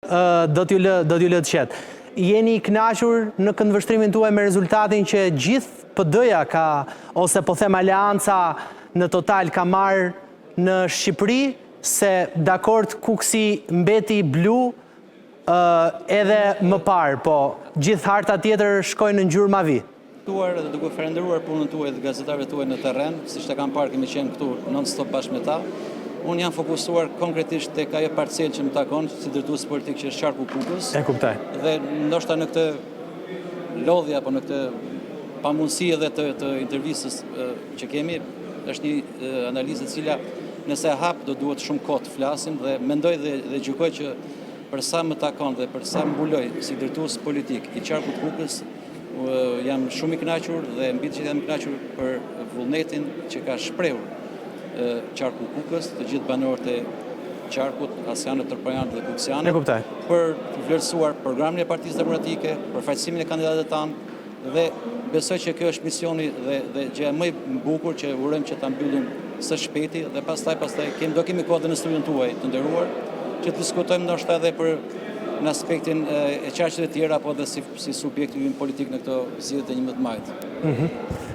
do t'ju lë të qetë. Jeni i kënaqur në këndvështrimin tuaj me rezultatin që gjithë PD-ja ka, ose po them aleanca në total ka marrë në Shqipëri, se dakord Kuksi mbeti blu edhe më parë, po gjithë harta tjetër shkojnë në ngjyrë mavi. Dhe duke falenderuar punën tuaj dhe gazetarëve tuaj në terren, siç e kam parë kemi qenë këtu non-stop bashkë me ta. Unë jam fokusuar konkretisht tek ajo parcel që më takon si drejtues politik që është qarku Kukës. E kuptoj. Dhe ndoshta në këtë lodhje apo në këtë pamundësi edhe të intervistës që kemi, është një analizë e cila nëse hap do duhet shumë kohë të flasim dhe mendoj dhe gjykoj që për sa më takon dhe për sa mbuloj si drejtues politik i qarkut Kukës, jam shumë i kënaqur dhe mbi të gjitha jam i kënaqur për vullnetin që ka shprehur qarku Kukës, të gjithë banorët e qarkut, asianët, tërpajanët dhe kuksianët, për të vlerësuar programin e Partisë Demokratike, për faqësimin e kandidatëve tanë dhe besoj që kjo është misioni dhe gjëja më e bukur që urojmë që ta mbyllim së shpejti dhe pastaj do kemi kohë dhe në studion tuaj të nderuar që të diskutojmë ndoshta edhe për në aspektin e qarqeve të tjera apo edhe si subjekti politik në këto zgjedhje të 11 majit.